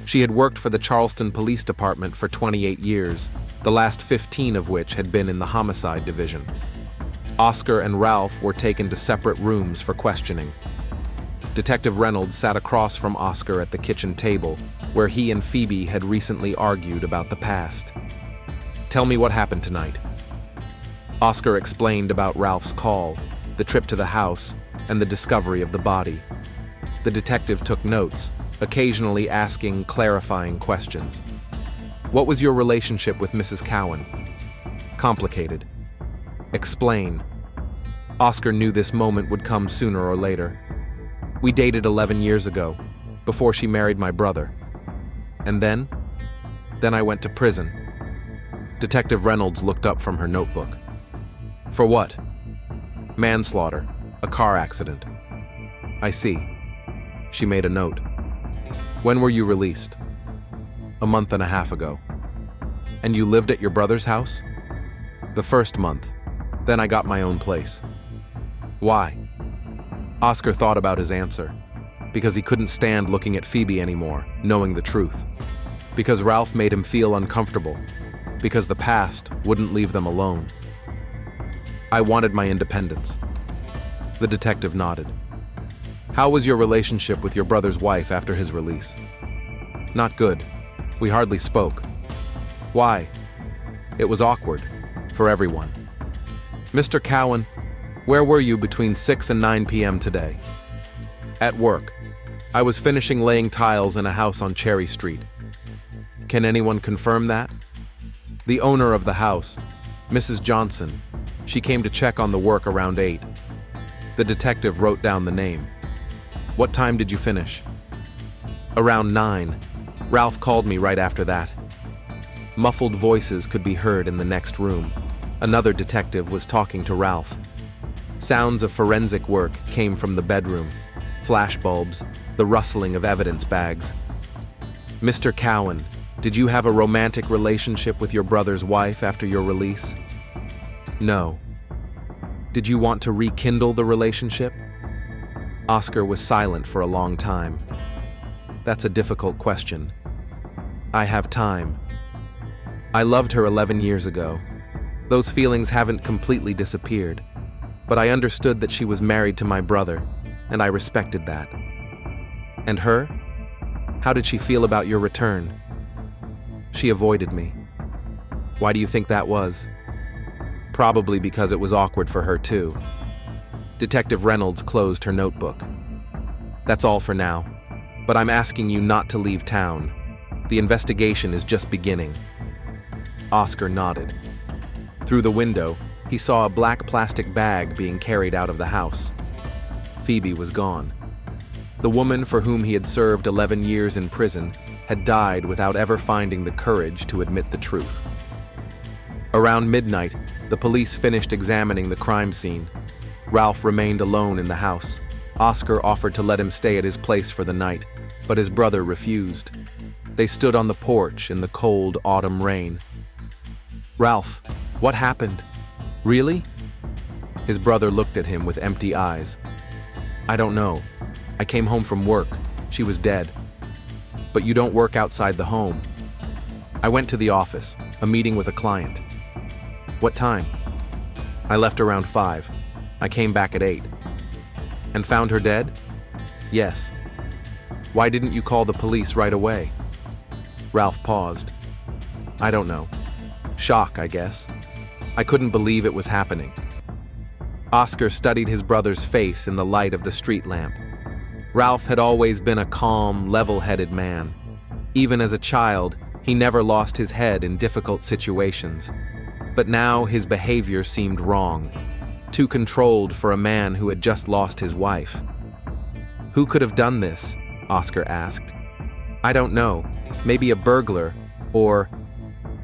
She had worked for the Charleston Police Department for 28 years, the last 15 of which had been in the homicide division. Oscar and Ralph were taken to separate rooms for questioning. Detective Reynolds sat across from Oscar at the kitchen table, where he and Phoebe had recently argued about the past. "Tell me what happened tonight." Oscar explained about Ralph's call, the trip to the house, and the discovery of the body. The detective took notes, occasionally asking clarifying questions. "What was your relationship with Mrs. Cowan?" "Complicated." "Explain." Oscar knew this moment would come sooner or later. "We dated 11 years ago, before she married my brother. And then? Then I went to prison." Detective Reynolds looked up from her notebook. "For what?" "Manslaughter, a car accident." "I see." She made a note. "When were you released?" "A month and a half ago." "And you lived at your brother's house?" "The first month. Then I got my own place." "Why?" Oscar thought about his answer. Because he couldn't stand looking at Phoebe anymore, knowing the truth. Because Ralph made him feel uncomfortable. Because the past wouldn't leave them alone. "I wanted my independence." The detective nodded. "How was your relationship with your brother's wife after his release?" "Not good. We hardly spoke." "Why?" "It was awkward. For everyone." "Mr. Cowan, where were you between 6 and 9 p.m. today?" "At work. I was finishing laying tiles in a house on Cherry Street." "Can anyone confirm that?" "The owner of the house, Mrs. Johnson. She came to check on the work around 8. The detective wrote down the name. "What time did you finish?" "Around 9. Ralph called me right after that." Muffled voices could be heard in the next room. Another detective was talking to Ralph. Sounds of forensic work came from the bedroom. Flashbulbs, the rustling of evidence bags. "Mr. Cowan, did you have a romantic relationship with your brother's wife after your release?" "No." "Did you want to rekindle the relationship?" Oscar was silent for a long time. "That's a difficult question. I have time. I loved her 11 years ago. Those feelings haven't completely disappeared, but I understood that she was married to my brother, and I respected that." "And her? How did she feel about your return?" "She avoided me." "Why do you think that was?" "Probably because it was awkward for her too." Detective Reynolds closed her notebook. "That's all for now, but I'm asking you not to leave town. The investigation is just beginning." Oscar nodded. Through the window, he saw a black plastic bag being carried out of the house. Phoebe was gone. The woman for whom he had served 11 years in prison had died without ever finding the courage to admit the truth. Around midnight, the police finished examining the crime scene. Ralph remained alone in the house. Oscar offered to let him stay at his place for the night, but his brother refused. They stood on the porch in the cold autumn rain. "Ralph, what happened? Really?" His brother looked at him with empty eyes. "I don't know. I came home from work. She was dead." "But you don't work outside the home." "I went to the office, a meeting with a client." "What time?" "I left around 5. I came back at 8. "And found her dead?" "Yes." "Why didn't you call the police right away?" Ralph paused. "I don't know. Shock, I guess. I couldn't believe it was happening." Oscar studied his brother's face in the light of the street lamp. Ralph had always been a calm, level-headed man. Even as a child, he never lost his head in difficult situations. But now his behavior seemed wrong, too controlled for a man who had just lost his wife. "Who could have done this?" Oscar asked. "I don't know. Maybe a burglar, or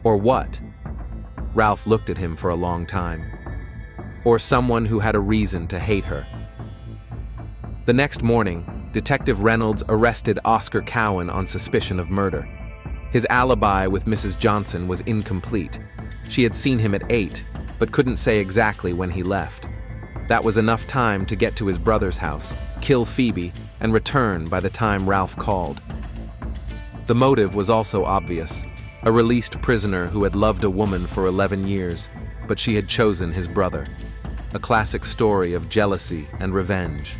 what?" Ralph looked at him for a long time. "Or someone who had a reason to hate her." The next morning, Detective Reynolds arrested Oscar Cowan on suspicion of murder. His alibi with Mrs. Johnson was incomplete. She had seen him at 8, but couldn't say exactly when he left. That was enough time to get to his brother's house, kill Phoebe, and return by the time Ralph called. The motive was also obvious: a released prisoner who had loved a woman for 11 years, but she had chosen his brother. A classic story of jealousy and revenge.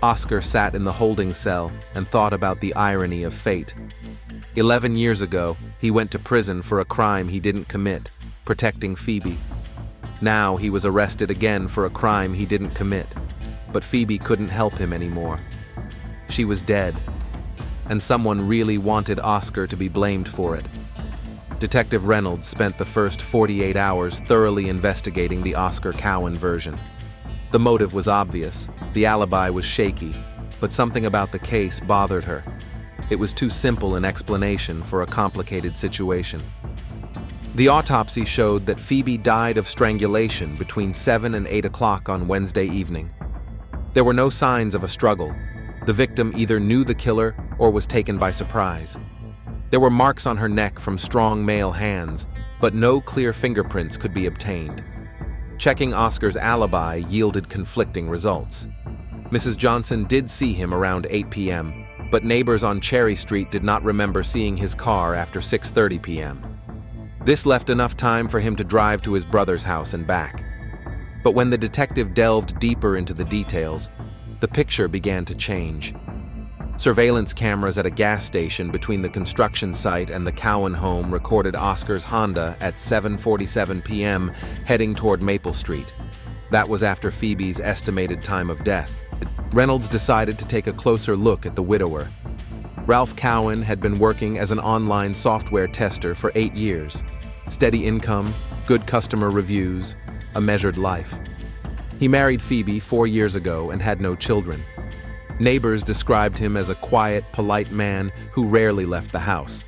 Oscar sat in the holding cell and thought about the irony of fate. 11 years ago, he went to prison for a crime he didn't commit, protecting Phoebe. Now he was arrested again for a crime he didn't commit, but Phoebe couldn't help him anymore. She was dead, and someone really wanted Oscar to be blamed for it. Detective Reynolds spent the first 48 hours thoroughly investigating the Oscar Cowan version. The motive was obvious, the alibi was shaky, but something about the case bothered her. It was too simple an explanation for a complicated situation. The autopsy showed that Phoebe died of strangulation between 7 and 8 o'clock on Wednesday evening. There were no signs of a struggle. The victim either knew the killer or was taken by surprise. There were marks on her neck from strong male hands, but no clear fingerprints could be obtained. Checking Oscar's alibi yielded conflicting results. Mrs. Johnson did see him around 8 p.m., but neighbors on Cherry Street did not remember seeing his car after 6:30 p.m. This left enough time for him to drive to his brother's house and back. But when the detective delved deeper into the details, the picture began to change. Surveillance cameras at a gas station between the construction site and the Cowan home recorded Oscar's Honda at 7:47 p.m. heading toward Maple Street. That was after Phoebe's estimated time of death. Reynolds decided to take a closer look at the widower. Ralph Cowan had been working as an online software tester for 8 years. Steady income, good customer reviews, a measured life. He married Phoebe 4 years ago and had no children. Neighbors described him as a quiet, polite man who rarely left the house.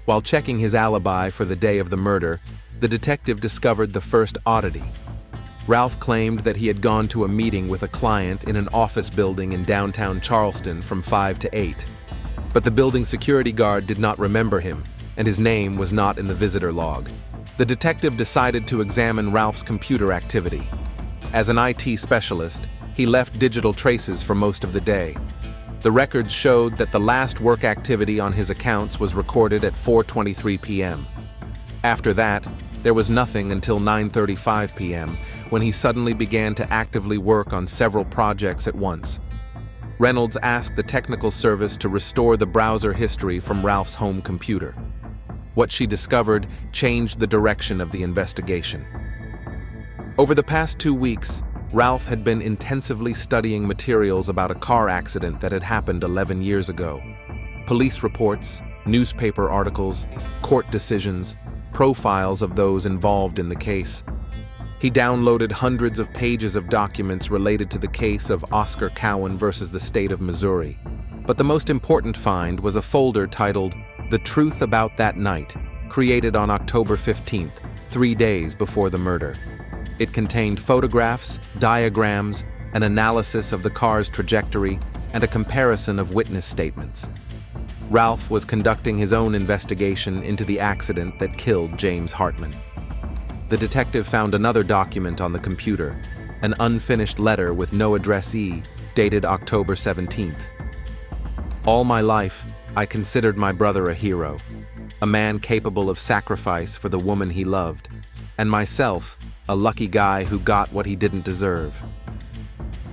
While checking his alibi for the day of the murder, the detective discovered the first oddity. Ralph claimed that he had gone to a meeting with a client in an office building in downtown Charleston from 5 to 8. But the building security guard did not remember him, and his name was not in the visitor log. The detective decided to examine Ralph's computer activity. As an IT specialist, he left digital traces for most of the day. The records showed that the last work activity on his accounts was recorded at 4:23 p.m. After that, there was nothing until 9:35 p.m., when he suddenly began to actively work on several projects at once. Reynolds asked the technical service to restore the browser history from Ralph's home computer. What she discovered changed the direction of the investigation. Over the past 2 weeks, Ralph had been intensively studying materials about a car accident that had happened 11 years ago. Police reports, newspaper articles, court decisions, profiles of those involved in the case. He downloaded hundreds of pages of documents related to the case of Oscar Cowan versus the state of Missouri. But the most important find was a folder titled "The Truth About That Night," created on October 15th, 3 days before the murder. It contained photographs, diagrams, an analysis of the car's trajectory, and a comparison of witness statements. Ralph was conducting his own investigation into the accident that killed James Hartman. The detective found another document on the computer, an unfinished letter with no addressee, dated October 17th. All my life, I considered my brother a hero, a man capable of sacrifice for the woman he loved, and myself, a lucky guy who got what he didn't deserve.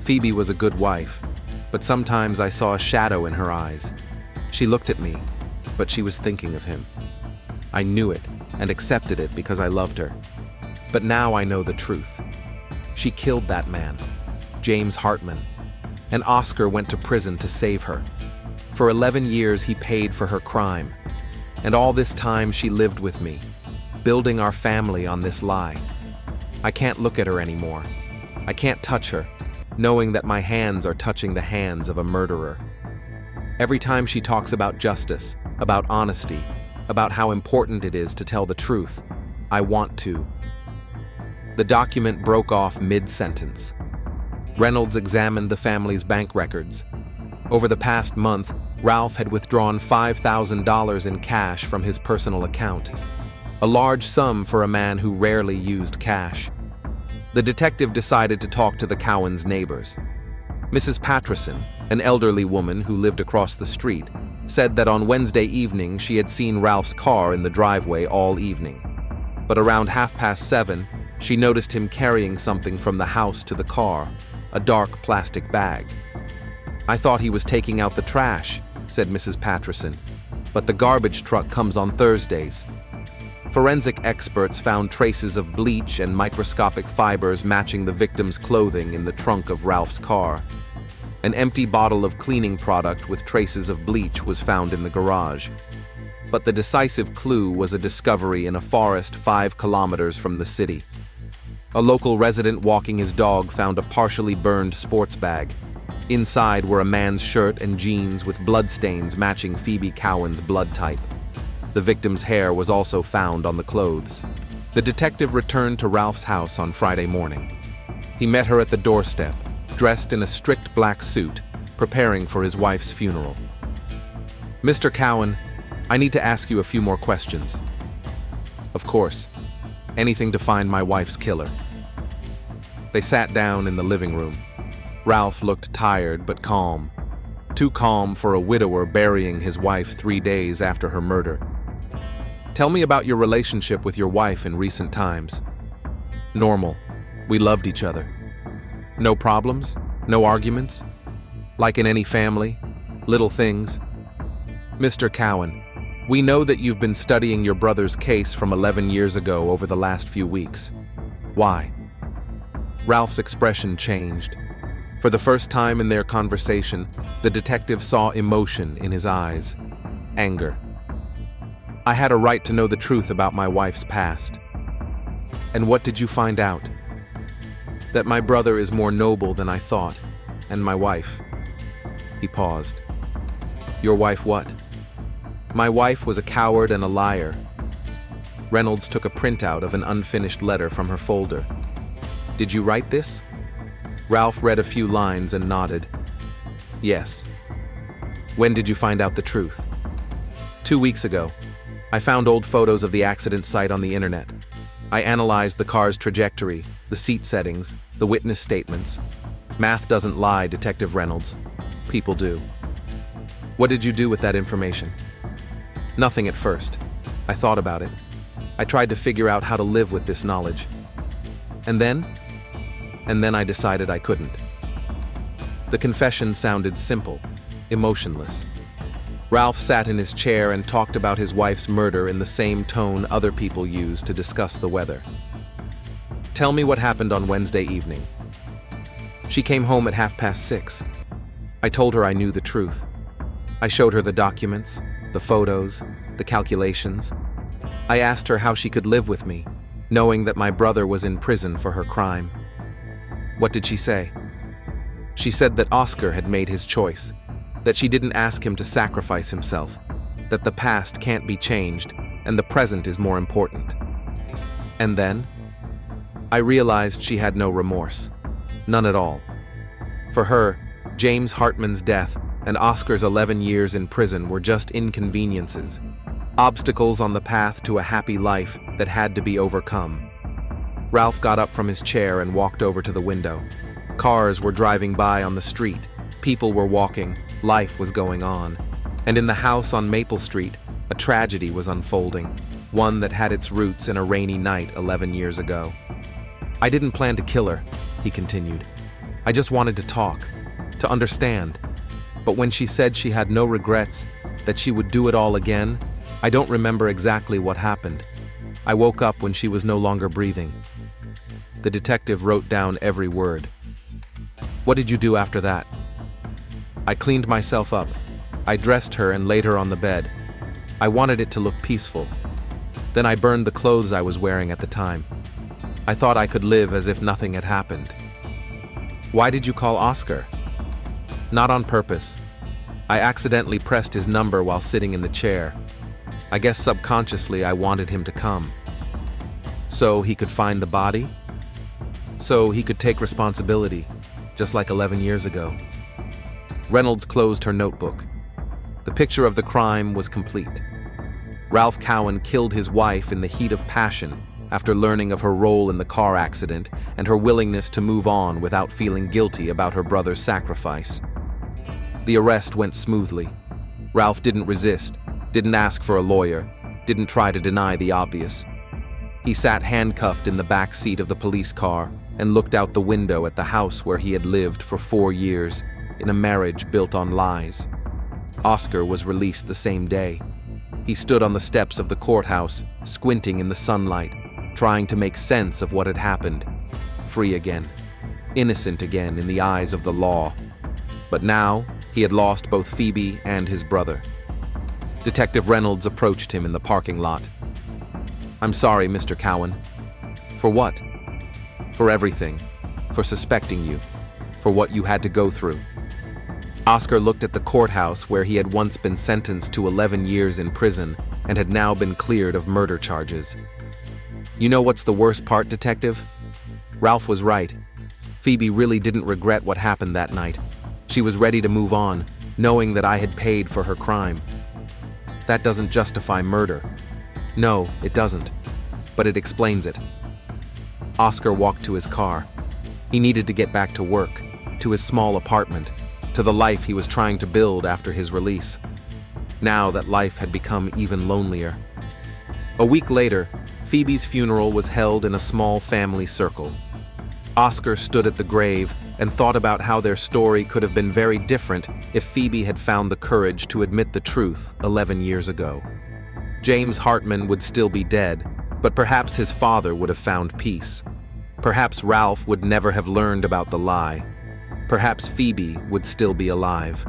Phoebe was a good wife, but sometimes I saw a shadow in her eyes. She looked at me, but she was thinking of him. I knew it and accepted it because I loved her. But now I know the truth. She killed that man, James Hartman, and Oscar went to prison to save her. For 11 years he paid for her crime, and all this time she lived with me, building our family on this lie. I can't look at her anymore. I can't touch her, knowing that my hands are touching the hands of a murderer. Every time she talks about justice, about honesty, about how important it is to tell the truth, I want to. The document broke off mid-sentence. Reynolds examined the family's bank records. Over the past month, Ralph had withdrawn $5,000 in cash from his personal account, a large sum for a man who rarely used cash. The detective decided to talk to the Cowans' neighbors. Mrs. Patterson, an elderly woman who lived across the street, said that on Wednesday evening she had seen Ralph's car in the driveway all evening. But around 7:30, she noticed him carrying something from the house to the car, a dark plastic bag. "I thought he was taking out the trash," said Mrs. Patterson, "but the garbage truck comes on Thursdays." Forensic experts found traces of bleach and microscopic fibers matching the victim's clothing in the trunk of Ralph's car. An empty bottle of cleaning product with traces of bleach was found in the garage. But the decisive clue was a discovery in a forest 5 kilometers from the city. A local resident walking his dog found a partially burned sports bag. Inside were a man's shirt and jeans with bloodstains matching Phoebe Cowan's blood type. The victim's hair was also found on the clothes. The detective returned to Ralph's house on Friday morning. He met her at the doorstep, dressed in a strict black suit, preparing for his wife's funeral. "Mr. Cowan, I need to ask you a few more questions." "Of course. Anything to find my wife's killer." They sat down in the living room. Ralph looked tired but calm. Too calm for a widower burying his wife 3 days after her murder. "Tell me about your relationship with your wife in recent times." "Normal. We loved each other." "No problems? No arguments? Like in any family? Little things?" "Mr. Cowan, we know that you've been studying your brother's case from 11 years ago over the last few weeks. Why?" Ralph's expression changed. For the first time in their conversation, the detective saw emotion in his eyes. Anger. "I had a right to know the truth about my wife's past." "And what did you find out?" "That my brother is more noble than I thought, and my wife." He paused. "Your wife what?" "My wife was a coward and a liar." Reynolds took a printout of an unfinished letter from her folder. "Did you write this?" Ralph read a few lines and nodded. "Yes." "When did you find out the truth?" 2 weeks ago. I found old photos of the accident site on the internet. I analyzed the car's trajectory, the seat settings, the witness statements. Math doesn't lie, Detective Reynolds. People do. "What did you do with that information?" "Nothing at first. I thought about it. I tried to figure out how to live with this knowledge. And then I decided I couldn't." The confession sounded simple, emotionless. Ralph sat in his chair and talked about his wife's murder in the same tone other people use to discuss the weather. "Tell me what happened on Wednesday evening." "She came home at 6:30. I told her I knew the truth. I showed her the documents, the photos, the calculations. I asked her how she could live with me, knowing that my brother was in prison for her crime." "What did she say?" "She said that Oscar had made his choice. that she didn't ask him to sacrifice himself, that the past can't be changed and the present is more important. And then, I realized she had no remorse. None at all. For her, James Hartman's death and Oscar's 11 years in prison were just inconveniences, obstacles on the path to a happy life that had to be overcome. Ralph got up from his chair and walked over to the window. Cars were driving by on the street, people were walking, life was going on. And in the house on Maple Street, a tragedy was unfolding, one that had its roots in a rainy night 11 years ago. "I didn't plan to kill her," he continued. "I just wanted to talk, to understand. But when she said she had no regrets, that she would do it all again, I don't remember exactly what happened. I woke up when she was no longer breathing." The detective wrote down every word. "What did you do after that?" "I cleaned myself up. I dressed her and laid her on the bed. I wanted it to look peaceful. Then I burned the clothes I was wearing at the time. I thought I could live as if nothing had happened." "Why did you call Oscar?" "Not on purpose. I accidentally pressed his number while sitting in the chair. I guess subconsciously I wanted him to come. So he could find the body? So he could take responsibility, just like 11 years ago." Reynolds closed her notebook. The picture of the crime was complete. Ralph Cowan killed his wife in the heat of passion after learning of her role in the car accident and her willingness to move on without feeling guilty about her brother's sacrifice. The arrest went smoothly. Ralph didn't resist, didn't ask for a lawyer, didn't try to deny the obvious. He sat handcuffed in the back seat of the police car and looked out the window at the house where he had lived for 4 years in a marriage built on lies. Oscar was released the same day. He stood on the steps of the courthouse, squinting in the sunlight, trying to make sense of what had happened. Free again. Innocent again in the eyes of the law. But now, he had lost both Phoebe and his brother. Detective Reynolds approached him in the parking lot. "I'm sorry, Mr. Cowan." "For what?" "For everything. For suspecting you. For what you had to go through." Oscar looked at the courthouse where he had once been sentenced to 11 years in prison and had now been cleared of murder charges. "You know what's the worst part, Detective? Ralph was right. Phoebe really didn't regret what happened that night. She was ready to move on, knowing that I had paid for her crime. That doesn't justify murder. No, it doesn't. But it explains it." Oscar walked to his car. He needed to get back to work, to his small apartment, to the life he was trying to build after his release. Now that life had become even lonelier. A week later, Phoebe's funeral was held in a small family circle. Oscar stood at the grave and thought about how their story could have been very different if Phoebe had found the courage to admit the truth 11 years ago. James Hartman would still be dead, but perhaps his father would have found peace. Perhaps Ralph would never have learned about the lie. Perhaps Phoebe would still be alive.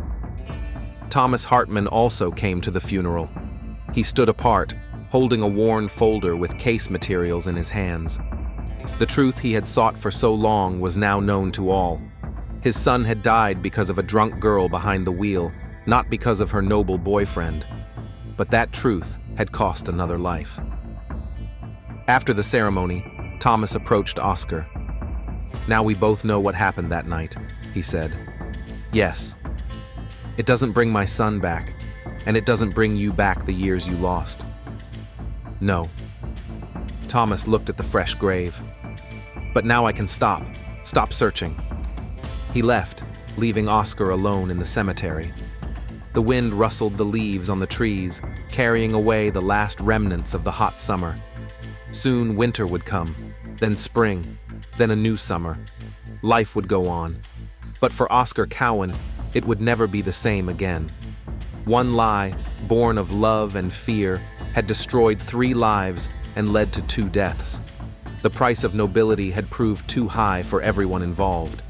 Thomas Hartman also came to the funeral. He stood apart, holding a worn folder with case materials in his hands. The truth he had sought for so long was now known to all. His son had died because of a drunk girl behind the wheel, not because of her noble boyfriend. But that truth had cost another life. After the ceremony, Thomas approached Oscar. "Now we both know what happened that night," he said. "Yes. It doesn't bring my son back, and it doesn't bring you back the years you lost." "No." Thomas looked at the fresh grave. "But now I can stop searching." He left, leaving Oscar alone in the cemetery. The wind rustled the leaves on the trees, carrying away the last remnants of the hot summer. Soon winter would come, then spring, then a new summer. Life would go on. But for Oscar Cowan, it would never be the same again. One lie, born of love and fear, had destroyed 3 lives and led to 2 deaths. The price of nobility had proved too high for everyone involved.